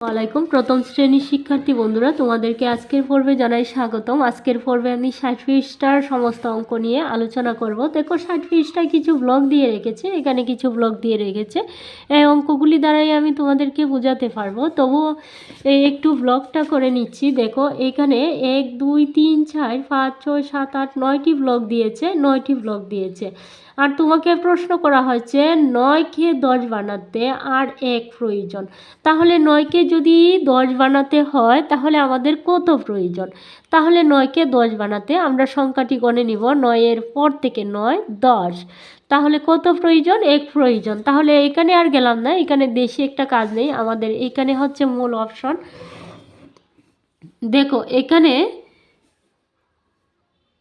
ওয়ালাইকুম প্রথম শ্রেণীর শিক্ষার্থী বন্ধুরা, তোমাদেরকে আজকের পর্বে জানাই স্বাগতম। আজকের পর্বে আমি 60 পৃষ্ঠার সমস্ত অঙ্ক নিয়ে আলোচনা করব। দেখো 60 পৃষ্ঠায় কিছু ব্লক দিয়ে রেখেছে, এখানে কিছু ব্লক দিয়ে রেখেছে। এই অঙ্কগুলি দ্বারাই আমি তোমাদেরকে বোঝাতে পারবো, তবুও একটু ব্লকটা করে নিচ্ছি। দেখো এখানে 1 2 3 4 5 6 7 8 9টি ব্লক দিয়েছে, 9টি ব্লক দিয়েছে। আর তোমাকে প্রশ্ন করা হয়েছে 9কে 10 বানাতে আর 1 প্রয়োজন। তাহলে 9কে যদি 10 বানাতে হয় তাহলে আমাদের কত প্রয়োজন? তাহলে 9কে 10 বানাতে আমরা সংখ্যাটি গণে নিব। 9-এর পর থেকে 9 10, তাহলে কত প্রয়োজন? 1 প্রয়োজন। তাহলে এখানে আর গেলাম না, এখানে বেশি একটা কাজ নেই আমাদের, এখানে হচ্ছে মূল অপশন। দেখো এখানে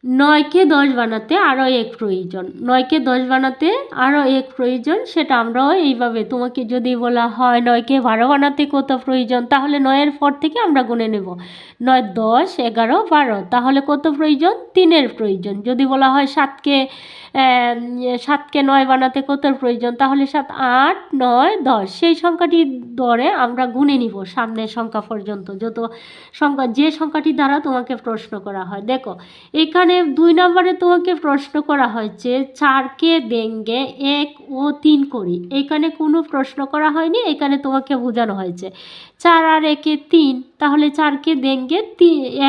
9কে 10 বানাতে আরও 1 প্রয়োজন, 9কে 10 বানাতে আরও 1 প্রয়োজন। সেটা আমরাও এইভাবে, তোমাকে যদি বলা হয় 9কে 12 বানাতে কত প্রয়োজন, তাহলে 9-এর পর থেকে আমরা গুনে নেব। 9 10 11 12, তাহলে কত প্রয়োজন? 3-এর প্রয়োজন। যদি বলা হয় 7কে 9 বানাতে কত প্রয়োজন, তাহলে 7 8 9 10, সেই সংখ্যাটি ধরে আমরা গুনে নিব সামনের সংখ্যা পর্যন্ত, যত সংখ্যা যে সংখ্যাটি দ্বারা তোমাকে প্রশ্ন করা হয়। দেখো এখানে 2 নম্বরে তোমাকে প্রশ্ন করা হয়েছে 4কে ভেঙে 1 ও 3 করি। এখানে কোনো প্রশ্ন করা হয়নি, এখানে তোমাকে বোঝানো হয়েছে 4 আর 1-এ 3, তাহলে 4কে ভেঙে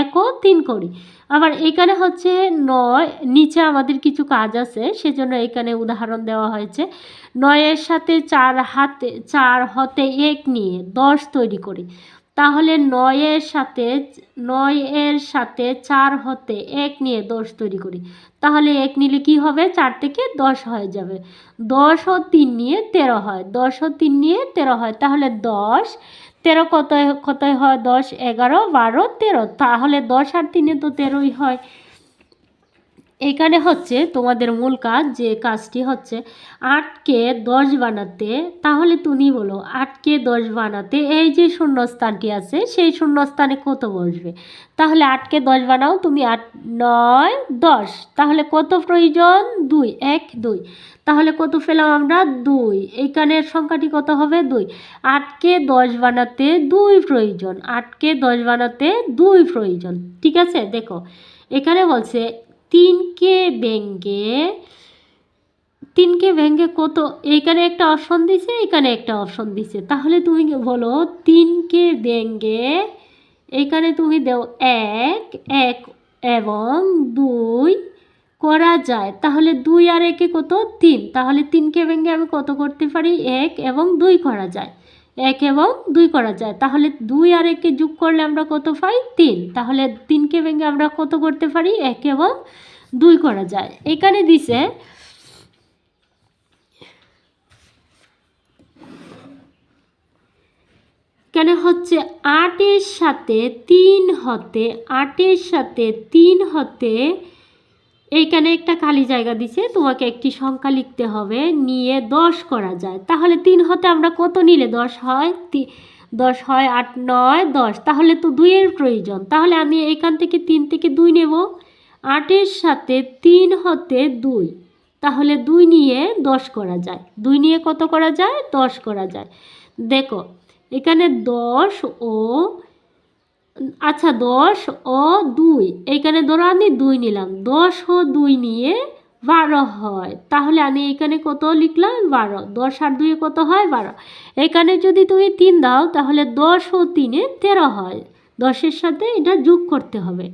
1 ও 3 করি। আবার এখানে হচ্ছে 9, নিচে আমাদের কিছু কাজ আছে সেজন্য এখানে উদাহরণ দেওয়া হয়েছে। 9-এর সাথে 4 হতে 1 নিয়ে 10 তৈরি করি। তাহলে 9-এর সাথে 4 হতে 1 নিয়ে 10 তৈরি করি। তাহলে 1 নিলে কি হবে? 4 থেকে 10 হয়ে যাবে। 10 ও 3 নিয়ে 13 হয়, 10 ও 3 নিয়ে 13 হয়। তাহলে 10 13 কত হয়? 10 11 12 13, তাহলে 10 আর 3-এ তো 13ই হয়। এখানে হচ্ছে তোমাদের মূল কাজ, যে কাজটি হচ্ছে 8কে 10 বানাতে। তাহলে তুমি বলো 8কে 10 বানাতে এই যে শূন্যস্থানটি আছে সেই শূন্যস্থানে কত বসবে? তাহলে 8কে 10 বানাও তুমি, 8 9 10, তাহলে কত প্রয়োজন? 2, 1 2, তাহলে কত পেলাম আমরা? 2। এইখানের সংখ্যাটি কত হবে? 2। 8কে 10 বানাতে 2 প্রয়োজন, 8কে 10 বানাতে 2 প্রয়োজন। ঠিক আছে, দেখো এখানে বলছে 3কে ভেঙে কত? এইখানে একটা অপশন দিছে, এখানে একটা অপশন দিছে। তাহলে তুমি বলো 3কে ভেঙে, এখানে তুমি দাও 1 এবং 2 করা যায়। তাহলে 2 আর 1-এ কত? 3, তাহলে 3কে ভেঙে আমি কত করতে পারি? 1 এবং 2 করা যায়, 1 এবং 2 করা যায়। তাহলে 2 আর 1-কে যোগ করলে আমরা কত পাই? 3। তাহলে 3কে ভেঙে আমরা কত করতে পারি? 1 এবং 2 করা যায়। এখানে দিছে কেন হচ্ছে 8-এর সাথে 3 হতে এইখানে একটা খালি জায়গা দিছে, তোমাকে একটি সংখ্যা লিখতে হবে, নিয়ে 10 করা যায়। তাহলে 3 হতে আমরা কত নিলে 10 হয়? 10 হয় 8 9 10, তাহলে তো 2-এর প্রয়োজন। তাহলে আমি এখান থেকে 3 থেকে 2 নেব। 8-এর সাথে 3 হতে 2, তাহলে 2 নিয়ে 10 করা যায়। 2 নিয়ে কত করা যায়? 10 করা যায়। দেখো এখানে 10 ও 2, এইখানে ধরো আমি 2 নিলাম, 10 ও 2 নিয়ে 12 হয়। তাহলে আমি এখানে কত লিখলাম? 12। 10 আর 2-এ কত হয়? 12। এখানে যদি তুমি 3 দাও তাহলে 10 ও 3-এ 13 হয়। 10-এর সাথে এটা যোগ করতে হবে।